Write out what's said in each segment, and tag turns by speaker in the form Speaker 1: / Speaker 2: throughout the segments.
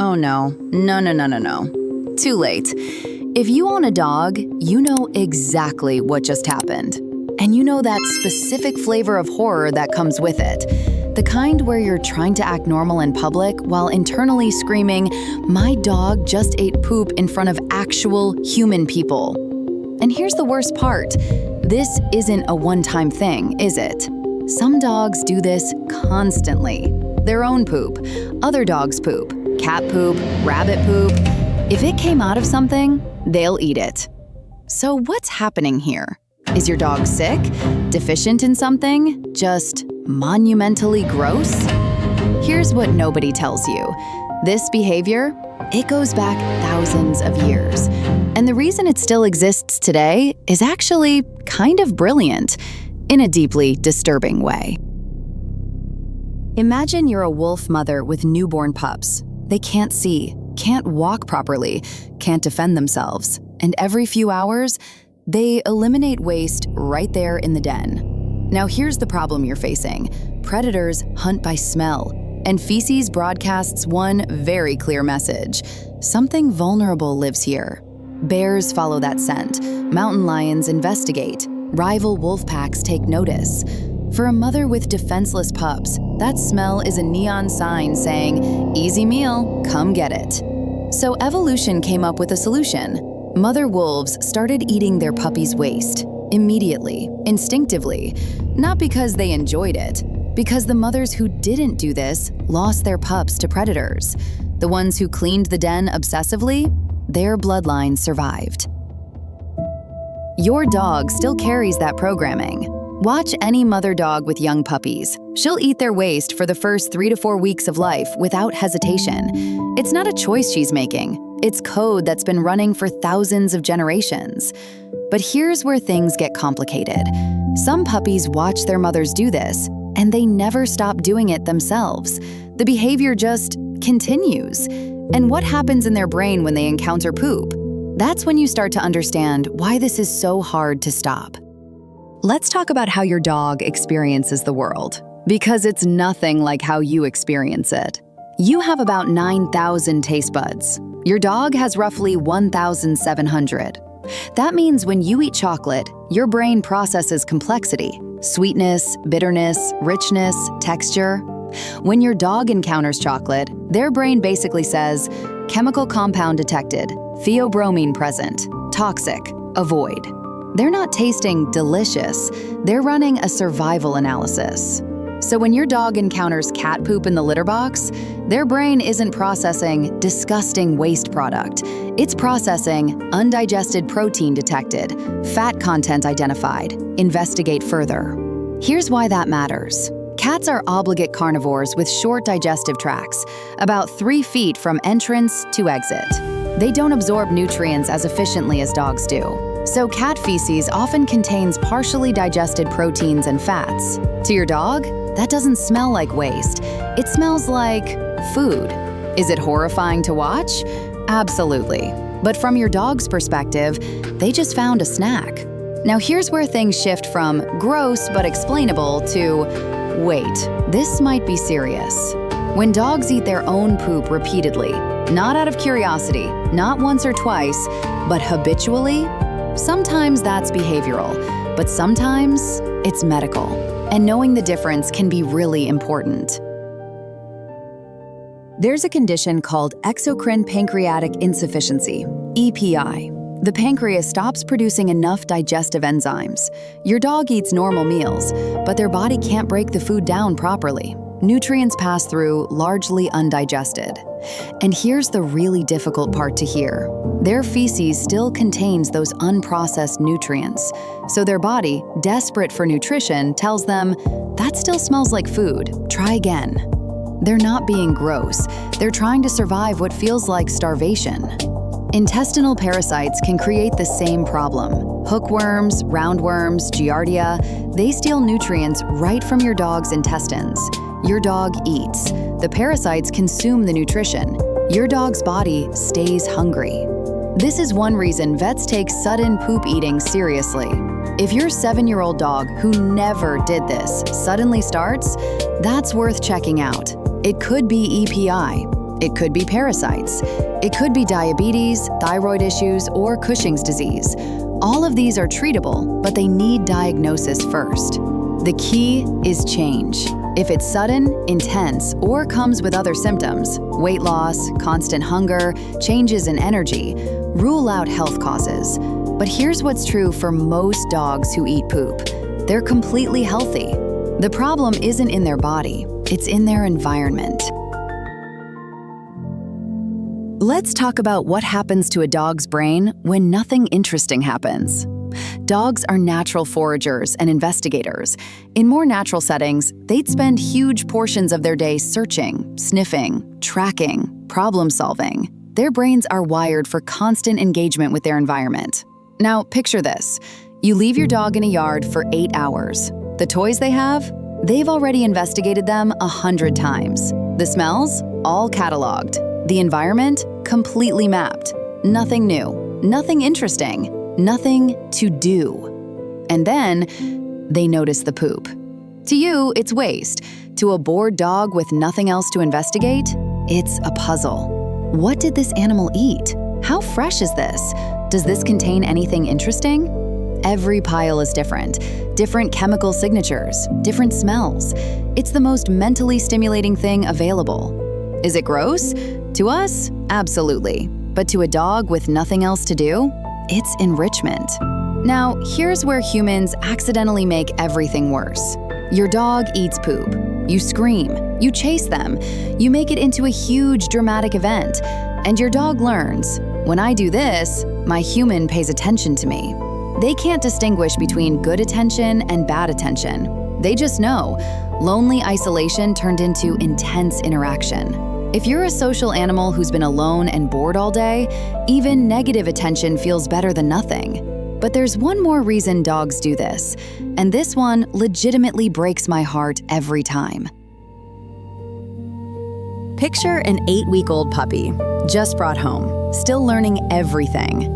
Speaker 1: Oh no. No. Too late. If you own a dog, you know exactly what just happened. And you know that specific flavor of horror that comes with it. The kind where you're trying to act normal in public while internally screaming, "My dog just ate poop in front of actual human people." And here's the worst part. This isn't a one-time thing, is it? Some dogs do this constantly. Their own poop, other dogs' poop, cat poop, rabbit poop. If it came out of something, they'll eat it. So what's happening here? Is your dog sick, deficient in something, just monumentally gross? Here's what nobody tells you. This behavior, it goes back thousands of years. And the reason it still exists today is actually kind of brilliant, in a deeply disturbing way. Imagine you're a wolf mother with newborn pups. They can't see, can't walk properly, can't defend themselves, and every few hours, they eliminate waste right there in the den. Now here's the problem you're facing. Predators hunt by smell, and feces broadcasts one very clear message. Something vulnerable lives here. Bears follow that scent, mountain lions investigate, rival wolf packs take notice. For a mother with defenseless pups, that smell is a neon sign saying, "Easy meal, come get it." So evolution came up with a solution. Mother wolves started eating their puppies' waste, immediately, instinctively, not because they enjoyed it, because the mothers who didn't do this lost their pups to predators. The ones who cleaned the den obsessively, their bloodline survived. Your dog still carries that programming. Watch any mother dog with young puppies. She'll eat their waste for the first 3 to 4 weeks of life without hesitation. It's not a choice she's making. It's code that's been running for thousands of generations. But here's where things get complicated. Some puppies watch their mothers do this, and they never stop doing it themselves. The behavior just continues. And what happens in their brain when they encounter poop? That's when you start to understand why this is so hard to stop. Let's talk about how your dog experiences the world, because it's nothing like how you experience it. You have about 9,000 taste buds. Your dog has roughly 1,700. That means when you eat chocolate, your brain processes complexity, sweetness, bitterness, richness, texture. When your dog encounters chocolate, their brain basically says, chemical compound detected, theobromine present, toxic, avoid. They're not tasting delicious, they're running a survival analysis. So when your dog encounters cat poop in the litter box, their brain isn't processing disgusting waste product. It's processing undigested protein detected, fat content identified, investigate further. Here's why that matters. Cats are obligate carnivores with short digestive tracts, about 3 feet from entrance to exit. They don't absorb nutrients as efficiently as dogs do. So cat feces often contains partially digested proteins and fats. To your dog, that doesn't smell like waste. It smells like food. Is it horrifying to watch? Absolutely. But from your dog's perspective, they just found a snack. Now here's where things shift from gross but explainable to, wait, this might be serious. When dogs eat their own poop repeatedly, not out of curiosity, not once or twice, but habitually, sometimes that's behavioral, but sometimes it's medical. And knowing the difference can be really important. There's a condition called exocrine pancreatic insufficiency, EPI. The pancreas stops producing enough digestive enzymes. Your dog eats normal meals, but their body can't break the food down properly. Nutrients pass through largely undigested. And here's the really difficult part to hear. Their feces still contains those unprocessed nutrients. So their body, desperate for nutrition, tells them, that still smells like food, try again. They're not being gross. They're trying to survive what feels like starvation. Intestinal parasites can create the same problem. Hookworms, roundworms, giardia, they steal nutrients right from your dog's intestines. Your dog eats. The parasites consume the nutrition. Your dog's body stays hungry. This is one reason vets take sudden poop eating seriously. If your 7-year-old dog, who never did this, suddenly starts, that's worth checking out. It could be EPI. It could be parasites. It could be diabetes, thyroid issues, or Cushing's disease. All of these are treatable, but they need diagnosis first. The key is change. If it's sudden, intense, or comes with other symptoms, weight loss, constant hunger, changes in energy, rule out health causes. But here's what's true for most dogs who eat poop. They're completely healthy. The problem isn't in their body, it's in their environment. Let's talk about what happens to a dog's brain when nothing interesting happens. Dogs are natural foragers and investigators. In more natural settings, they'd spend huge portions of their day searching, sniffing, tracking, problem-solving. Their brains are wired for constant engagement with their environment. Now, picture this. You leave your dog in a yard for 8 hours. The toys they have? They've already investigated them 100 times. The smells? All cataloged. The environment? Completely mapped. Nothing new. Nothing interesting. Nothing to do. And then, they notice the poop. To you, it's waste. To a bored dog with nothing else to investigate, it's a puzzle. What did this animal eat? How fresh is this? Does this contain anything interesting? Every pile is different. Different chemical signatures, different smells. It's the most mentally stimulating thing available. Is it gross? To us, absolutely. But to a dog with nothing else to do, it's enrichment. Now, here's where humans accidentally make everything worse. Your dog eats poop. You scream. You chase them. You make it into a huge dramatic event. And your dog learns, when I do this, my human pays attention to me. They can't distinguish between good attention and bad attention. They just know. Lonely isolation turned into intense interaction. If you're a social animal who's been alone and bored all day, even negative attention feels better than nothing. But there's one more reason dogs do this, and this one legitimately breaks my heart every time. Picture an 8-week-old puppy, just brought home, still learning everything.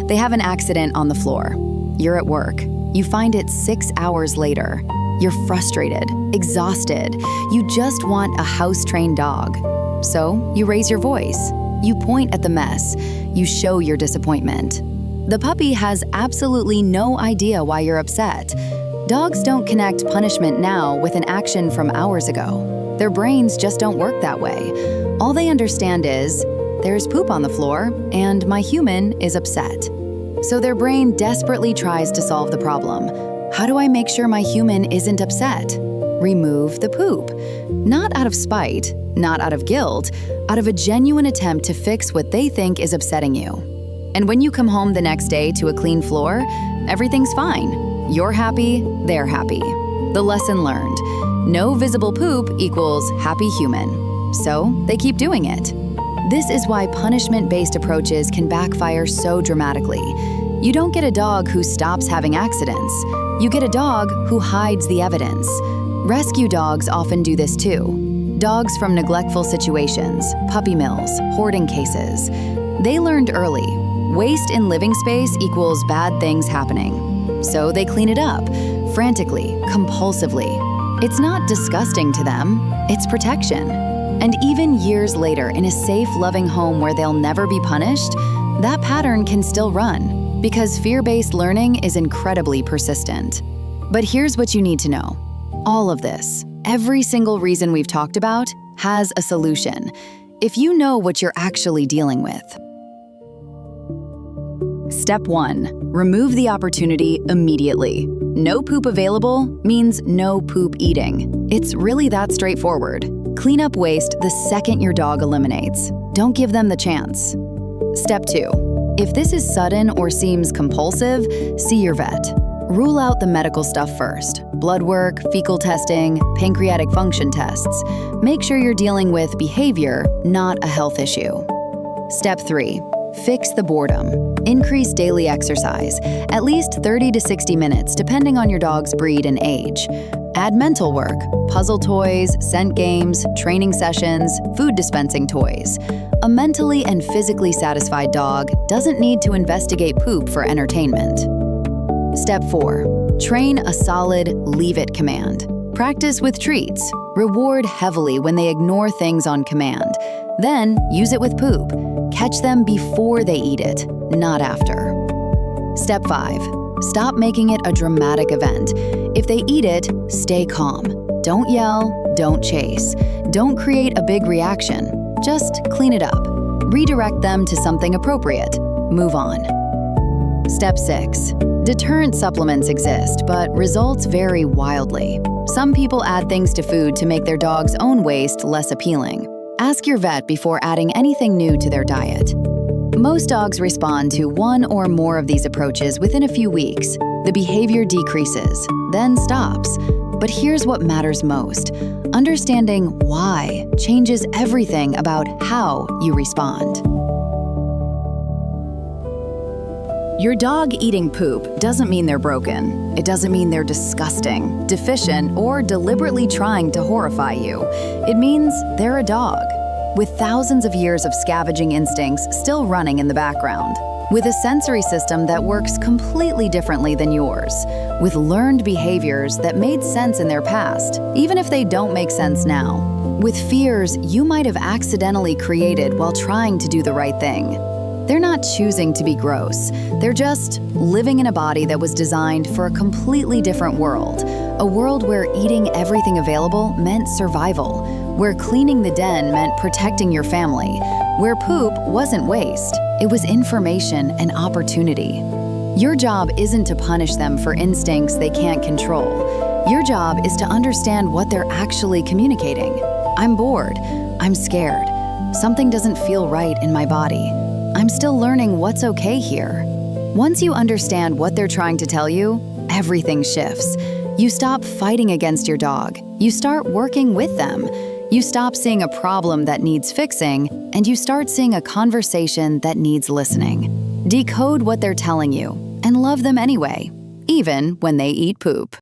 Speaker 1: They have an accident on the floor. You're at work. You find it 6 hours later. You're frustrated, exhausted. You just want a house-trained dog. So you raise your voice. You point at the mess. You show your disappointment. The puppy has absolutely no idea why you're upset. Dogs don't connect punishment now with an action from hours ago. Their brains just don't work that way. All they understand is, there's poop on the floor, and my human is upset. So their brain desperately tries to solve the problem. How do I make sure my human isn't upset? Remove the poop. Not out of spite, not out of guilt, out of a genuine attempt to fix what they think is upsetting you. And when you come home the next day to a clean floor, everything's fine. You're happy, they're happy. The lesson learned. No visible poop equals happy human. So they keep doing it. This is why punishment-based approaches can backfire so dramatically. You don't get a dog who stops having accidents. You get a dog who hides the evidence. Rescue dogs often do this too. Dogs from neglectful situations, puppy mills, hoarding cases. They learned early, waste in living space equals bad things happening. So they clean it up, frantically, compulsively. It's not disgusting to them, it's protection. And even years later, in a safe, loving home where they'll never be punished, that pattern can still run, because fear-based learning is incredibly persistent. But here's what you need to know. All of this, every single reason we've talked about, has a solution, if you know what you're actually dealing with. Step 1. Remove the opportunity immediately. No poop available means no poop eating. It's really that straightforward. Clean up waste the second your dog eliminates. Don't give them the chance. Step 2. If this is sudden or seems compulsive, see your vet. Rule out the medical stuff first. Blood work, fecal testing, pancreatic function tests. Make sure you're dealing with behavior, not a health issue. Step 3. Fix the boredom. Increase daily exercise, at least 30 to 60 minutes depending on your dog's breed and age. Add mental work, puzzle toys, scent games, training sessions, food dispensing toys. A mentally and physically satisfied dog doesn't need to investigate poop for entertainment. Step 4. Train a solid leave it command. Practice with treats. Reward heavily when they ignore things on command. Then use it with poop. Catch them before they eat it, not after. Step 5. Stop making it a dramatic event. If they eat it, stay calm. Don't yell, don't chase. Don't create a big reaction. Just clean it up. Redirect them to something appropriate. Move on. Step 6. Deterrent supplements exist, but results vary wildly. Some people add things to food to make their dog's own waste less appealing. Ask your vet before adding anything new to their diet. Most dogs respond to one or more of these approaches within a few weeks. The behavior decreases, then stops. But here's what matters most. Understanding why changes everything about how you respond. Your dog eating poop doesn't mean they're broken. It doesn't mean they're disgusting, deficient, or deliberately trying to horrify you. It means they're a dog, with thousands of years of scavenging instincts still running in the background, with a sensory system that works completely differently than yours, with learned behaviors that made sense in their past, even if they don't make sense now, with fears you might have accidentally created while trying to do the right thing. They're not choosing to be gross. They're just living in a body that was designed for a completely different world, a world where eating everything available meant survival, where cleaning the den meant protecting your family, where poop wasn't waste, it was information and opportunity. Your job isn't to punish them for instincts they can't control. Your job is to understand what they're actually communicating. I'm bored. I'm scared. Something doesn't feel right in my body. I'm still learning what's okay here. Once you understand what they're trying to tell you, everything shifts. You stop fighting against your dog. You start working with them. You stop seeing a problem that needs fixing, and you start seeing a conversation that needs listening. Decode what they're telling you, and love them anyway, even when they eat poop.